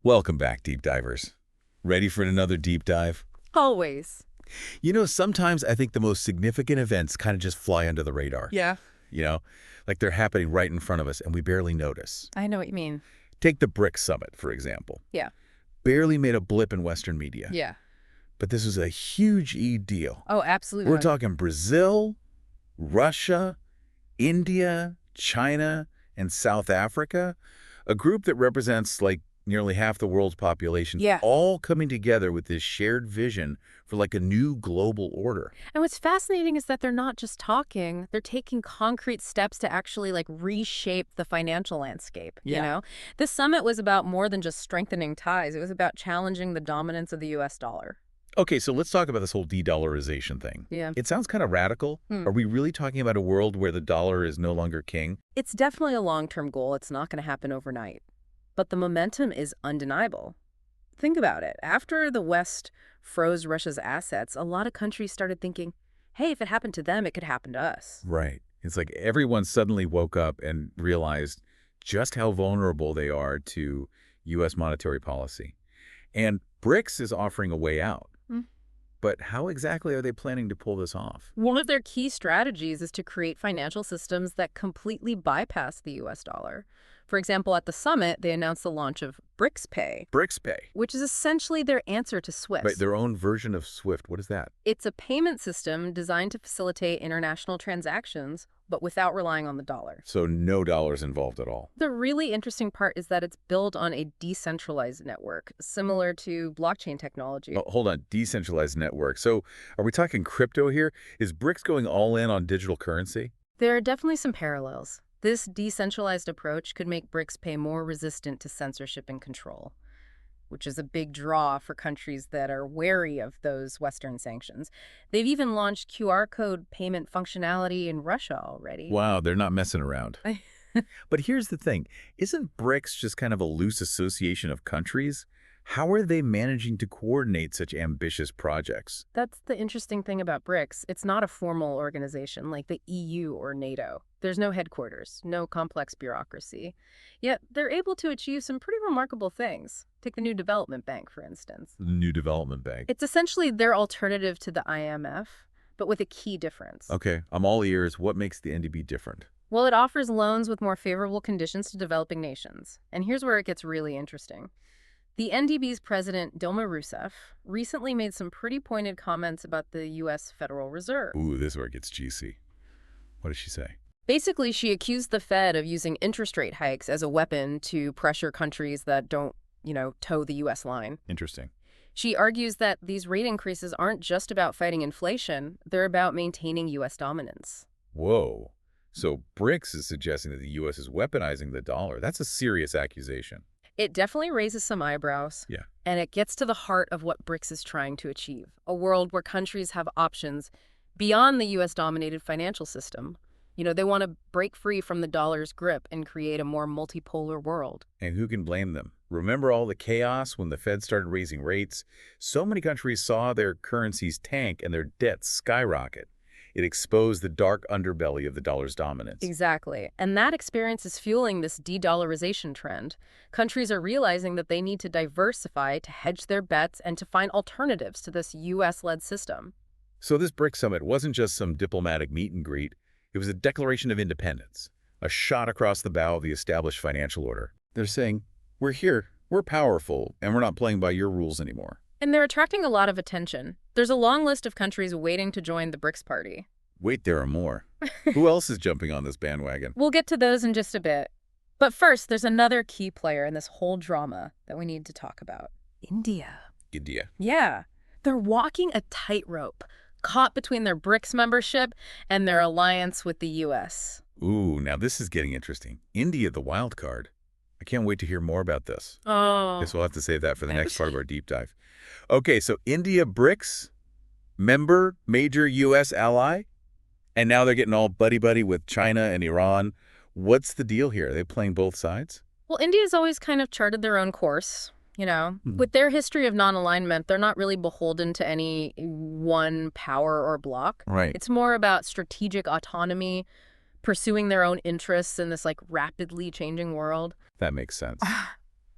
Welcome back, deep divers. Ready for another deep dive? Always. Sometimes I think the most significant events kind of just fly under the radar. Yeah. You know, like they're happening right in front of us and we barely notice. I know what you mean. Take the BRICS summit, for example. Yeah. Barely made a blip in Western media. Yeah. But this was a huge deal. Oh, absolutely. We're talking Brazil, Russia, India, China, and South Africa, a group that represents like nearly half the world's population, Yeah. all coming together with this shared vision for like a new global order. And what's fascinating is that they're not just talking, they're taking concrete steps to actually reshape the financial landscape, you Yeah. know? This summit was about more than just strengthening ties. It was about challenging the dominance of the US dollar. Okay, so let's talk about this whole de-dollarization thing. Yeah. It sounds kind of radical. Are we really talking about a world where the dollar is no longer king? It's definitely a long-term goal. It's not going to happen overnight. But the momentum is undeniable. Think about it. After the West froze Russia's assets, a lot of countries started thinking, hey, if it happened to them, it could happen to us. Right. It's like everyone suddenly woke up and realized just how vulnerable they are to U.S. monetary policy. And BRICS is offering a way out. But how exactly are they planning to pull this off? One of their key strategies is to create financial systems that completely bypass the US dollar. For example, at the summit, they announced the launch of BRICS Pay, BRICS Pay. which is essentially their answer to SWIFT. Right, their own version of SWIFT. What is that? It's a payment system designed to facilitate international transactions, but without relying on the dollar. So no dollars involved at all. The really interesting part is that it's built on a decentralized network, similar to blockchain technology. Oh, hold on, decentralized network. So are we talking crypto here? Is BRICS going all in on digital currency? There are definitely some parallels. This decentralized approach could make BRICS Pay more resistant to censorship and control, which is a big draw for countries that are wary of those Western sanctions. They've even launched QR code payment functionality in Russia already. Wow, they're not messing around. But here's the thing. Isn't BRICS just kind of a loose association of countries? How are they managing to coordinate such ambitious projects? That's the interesting thing about BRICS. It's not a formal organization like the EU or NATO. There's no headquarters, no complex bureaucracy. Yet they're able to achieve some pretty remarkable things. Take the New Development Bank, for instance. The New Development Bank. It's essentially their alternative to the IMF, but with a key difference. Okay, I'm all ears. What makes the NDB different? Well, it offers loans with more favorable conditions to developing nations. And here's where it gets really interesting. The NDB's president, Dilma Rousseff, recently made some pretty pointed comments about the U.S. Federal Reserve. Ooh, this is where it gets juicy. What did she say? Basically, she accused the Fed of using interest rate hikes as a weapon to pressure countries that don't, toe the U.S. line. Interesting. She argues that these rate increases aren't just about fighting inflation, they're about maintaining U.S. dominance. Whoa. So BRICS is suggesting that the U.S. is weaponizing the dollar. That's a serious accusation. It definitely raises some eyebrows. Yeah. And it gets to the heart of what BRICS is trying to achieve, a world where countries have options beyond the U.S.-dominated financial system. They want to break free from the dollar's grip and create a more multipolar world. And who can blame them? Remember all the chaos when the Fed started raising rates? So many countries saw their currencies tank and their debts skyrocket. It exposed the dark underbelly of the dollar's dominance. Exactly. And that experience is fueling this de-dollarization trend. Countries are realizing that they need to diversify to hedge their bets and to find alternatives to this U.S.-led system. So this BRICS summit wasn't just some diplomatic meet and greet. It was a declaration of independence, a shot across the bow of the established financial order. They're saying, we're here, we're powerful, and we're not playing by your rules anymore. And they're attracting a lot of attention. There's a long list of countries waiting to join the BRICS party. Wait, there are more. Who else is jumping on this bandwagon? We'll get to those in just a bit. But first, there's another key player in this whole drama that we need to talk about. India. India. Yeah. They're walking a tightrope, caught between their BRICS membership and their alliance with the U.S. Ooh, now this is getting interesting. India, the wild card. I can't wait to hear more about this. Oh. Guess we'll have to save that for the next part of our deep dive. Okay, so India BRICS, member, major U.S. ally, and now they're getting all buddy-buddy with China and Iran. What's the deal here? Are they playing both sides? Well, India's always kind of charted their own course. With their history of non-alignment, they're not really beholden to any one power or bloc. Right. It's more about strategic autonomy, pursuing their own interests in this rapidly changing world. That makes sense.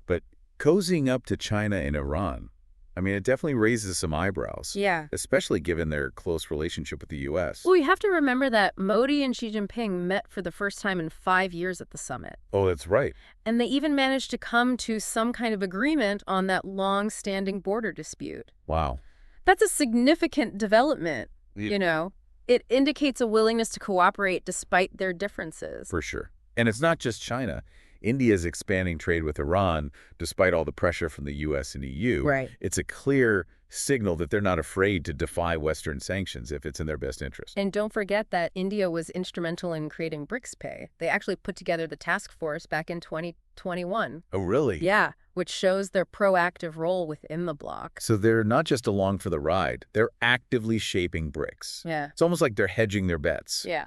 But Cozying up to China and Iran, I mean, it definitely raises some eyebrows, Yeah. especially given their close relationship with the U.S. Well, you have to remember that Modi and Xi Jinping met for the first time in 5 years at the summit. Oh, that's right. And they even managed to come to some kind of agreement on that long-standing border dispute. Wow. That's a significant development, Yeah. you know. It indicates a willingness to cooperate despite their differences. For sure. And it's not just China. India is expanding trade with Iran despite all the pressure from the U.S. and EU. Right. It's a clear signal that they're not afraid to defy Western sanctions if it's in their best interest. And don't forget that India was instrumental in creating BRICS Pay. They actually put together the task force back in 2021. Oh, really? Yeah, which shows their proactive role within the bloc. So they're not just along for the ride. They're actively shaping BRICS. Yeah. It's almost like they're hedging their bets. Yeah.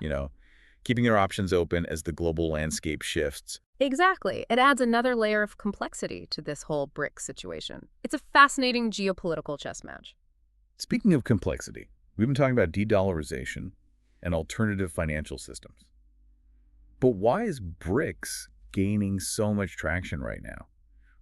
Keeping their options open as the global landscape shifts. Exactly. It adds another layer of complexity to this whole BRICS situation. It's a fascinating geopolitical chess match. Speaking of complexity, we've been talking about de-dollarization and alternative financial systems. But why is BRICS gaining so much traction right now?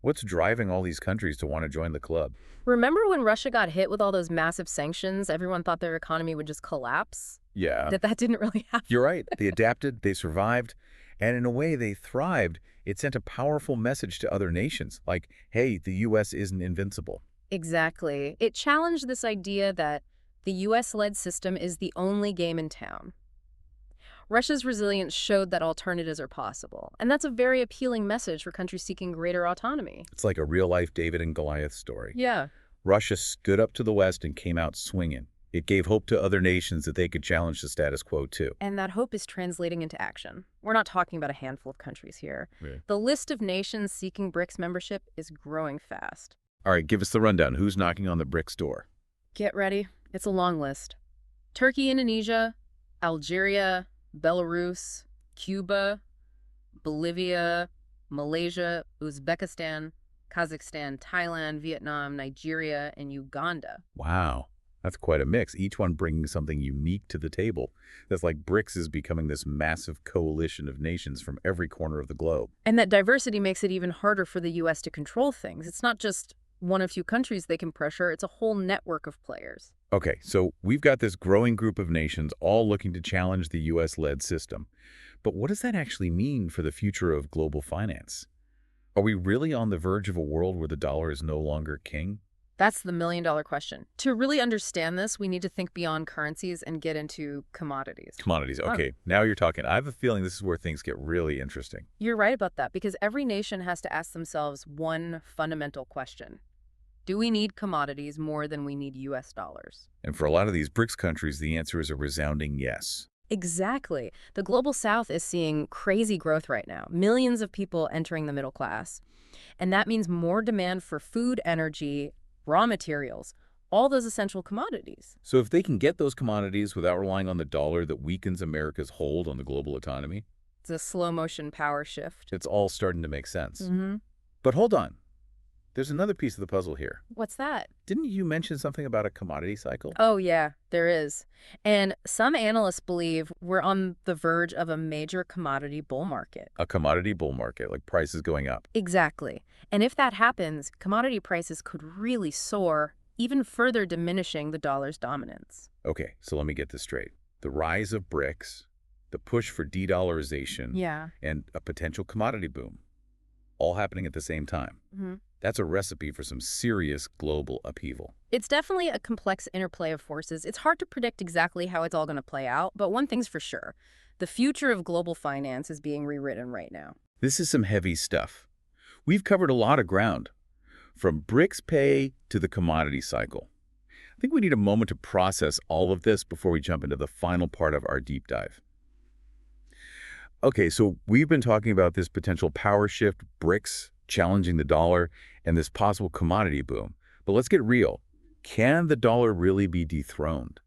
What's driving all these countries to want to join the club? Remember when Russia got hit with all those massive sanctions? Everyone thought their economy would just collapse? Yeah. That didn't really happen. You're right. They adapted, they survived, and in a way they thrived. It sent a powerful message to other nations, like, hey, the U.S. isn't invincible. Exactly. It challenged this idea that the U.S.-led system is the only game in town. Russia's resilience showed that alternatives are possible, and that's a very appealing message for countries seeking greater autonomy. It's like a real-life David and Goliath story. Yeah. Russia stood up to the West and came out swinging. It gave hope to other nations that they could challenge the status quo, too. And that hope is translating into action. We're not talking about a handful of countries here. Yeah. The list of nations seeking BRICS membership is growing fast. All right, give us the rundown. Who's knocking on the BRICS door? Get ready. It's a long list. Turkey, Indonesia, Algeria, Belarus, Cuba, Bolivia, Malaysia, Uzbekistan, Kazakhstan, Thailand, Vietnam, Nigeria, and Uganda. Wow. That's quite a mix, each one bringing something unique to the table. That's like BRICS is becoming this massive coalition of nations from every corner of the globe. And that diversity makes it even harder for the U.S. to control things. It's not just one of few countries they can pressure, it's a whole network of players. Okay, so we've got this growing group of nations all looking to challenge the U.S.-led system. But what does that actually mean for the future of global finance? Are we really on the verge of a world where the dollar is no longer king? That's the million-dollar question. To really understand this, we need to think beyond currencies and get into commodities. Commodities, okay. Now you're talking. I have a feeling this is where things get really interesting. You're right about that, because every nation has to ask themselves one fundamental question. Do we need commodities more than we need U.S. dollars? And for a lot of these BRICS countries, the answer is a resounding yes. Exactly. The global south is seeing crazy growth right now. Millions of people entering the middle class. And that means more demand for food, energy, raw materials, all those essential commodities. So if they can get those commodities without relying on the dollar that weakens America's hold on the global economy, It's a slow-motion power shift. it's all starting to make sense. Mm-hmm. But hold on. There's another piece of the puzzle here. What's that? Didn't you mention something about a commodity cycle? Oh, yeah, there is. And some analysts believe we're on the verge of a major commodity bull market. A commodity bull market, like prices going up. Exactly. And if that happens, commodity prices could really soar, even further diminishing the dollar's dominance. Okay, so let me get this straight. The rise of BRICS, the push for de-dollarization, Yeah. and a potential commodity boom, all happening at the same time. Mm-hmm. That's a recipe for some serious global upheaval. It's definitely a complex interplay of forces. It's hard to predict exactly how it's all going to play out, but one thing's for sure. The future of global finance is being rewritten right now. This is some heavy stuff. We've covered a lot of ground, from BRICS pay to the commodity cycle. I think we need a moment to process all of this before we jump into the final part of our deep dive. Okay, so we've been talking about this potential power shift, BRICS challenging the dollar, and this possible commodity boom. But let's get real. Can the dollar really be dethroned?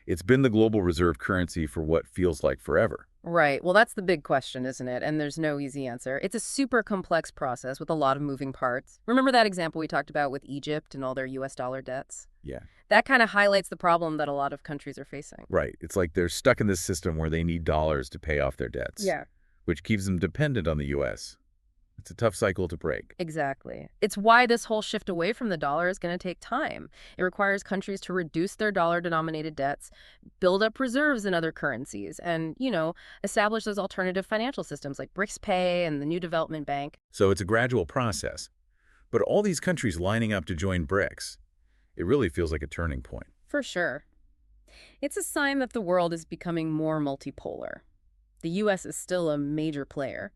It's been the global reserve currency for what feels like forever. Right. Well, that's the big question, isn't it? And there's no easy answer. It's a super complex process with a lot of moving parts. Remember that example we talked about with Egypt and all their U.S. dollar debts? Yeah. That kind of highlights the problem that a lot of countries are facing. Right. It's like they're stuck in this system where they need dollars to pay off their debts. Yeah. Which keeps them dependent on the U.S. It's a tough cycle to break. Exactly. It's why this whole shift away from the dollar is going to take time. It requires countries to reduce their dollar-denominated debts, build up reserves in other currencies, and, establish those alternative financial systems like BRICS Pay and the New Development Bank. So it's a gradual process. But all these countries lining up to join BRICS, it really feels like a turning point. For sure. It's a sign that the world is becoming more multipolar. The U.S. is still a major player,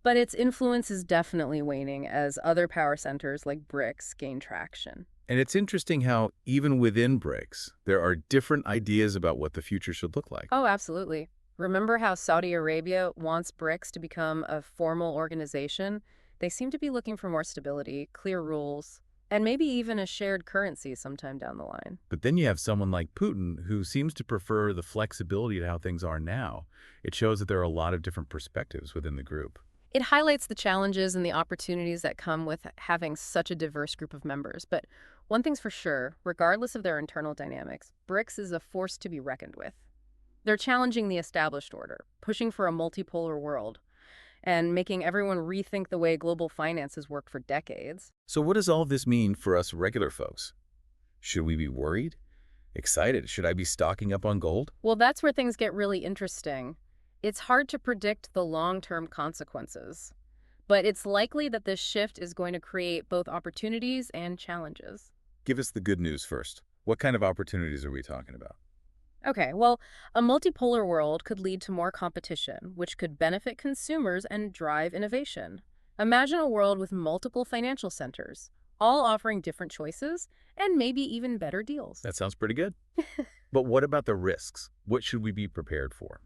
but its influence is definitely waning as other power centers like BRICS gain traction. And it's interesting how, even within BRICS, there are different ideas about what the future should look like. Oh, absolutely. Remember how Saudi Arabia wants BRICS to become a formal organization? They seem to be looking for more stability, clear rules, and maybe even a shared currency sometime down the line. But then you have someone like Putin who seems to prefer the flexibility to how things are now. It shows that there are a lot of different perspectives within the group. It highlights the challenges and the opportunities that come with having such a diverse group of members. But one thing's for sure, regardless of their internal dynamics, BRICS is a force to be reckoned with. They're challenging the established order, pushing for a multipolar world, and making everyone rethink the way global finance has worked for decades. So what does all of this mean for us regular folks? Should we be worried? Excited? Should I be stocking up on gold? Well, that's where things get really interesting. It's hard to predict the long-term consequences, but it's likely that this shift is going to create both opportunities and challenges. Give us the good news first. What kind of opportunities are we talking about? Okay, well, a multipolar world could lead to more competition, which could benefit consumers and drive innovation. Imagine a world with multiple financial centers, all offering different choices and maybe even better deals. That sounds pretty good. But what about the risks? What should we be prepared for?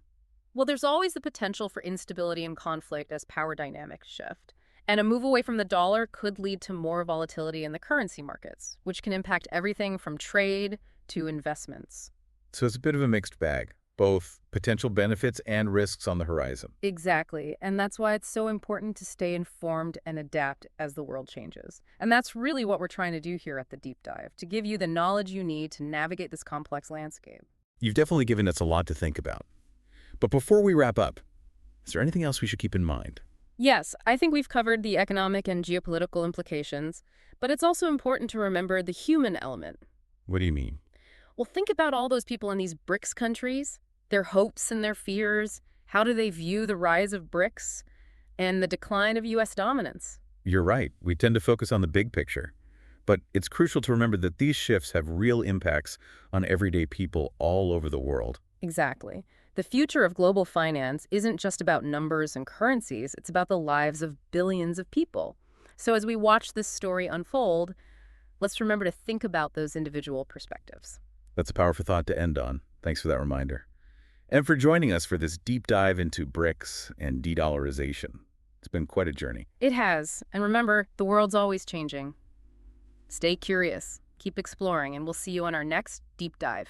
Well, there's always the potential for instability and conflict as power dynamics shift. And a move away from the dollar could lead to more volatility in the currency markets, which can impact everything from trade to investments. So it's a bit of a mixed bag, both potential benefits and risks on the horizon. Exactly. And that's why it's so important to stay informed and adapt as the world changes. And that's really what we're trying to do here at the Deep Dive, to give you the knowledge you need to navigate this complex landscape. You've definitely given us a lot to think about. But before we wrap up, is there anything else we should keep in mind? Yes, I think we've covered the economic and geopolitical implications, but it's also important to remember the human element. What do you mean? Well, think about all those people in these BRICS countries, their hopes and their fears. How do they view the rise of BRICS and the decline of U.S. dominance? You're right. We tend to focus on the big picture. But it's crucial to remember that these shifts have real impacts on everyday people all over the world. Exactly. The future of global finance isn't just about numbers and currencies, it's about the lives of billions of people. So as we watch this story unfold, let's remember to think about those individual perspectives. That's a powerful thought to end on. Thanks for that reminder. And for joining us for this deep dive into BRICS and de-dollarization. It's been quite a journey. It has. And remember, the world's always changing. Stay curious, keep exploring, and we'll see you on our next deep dive.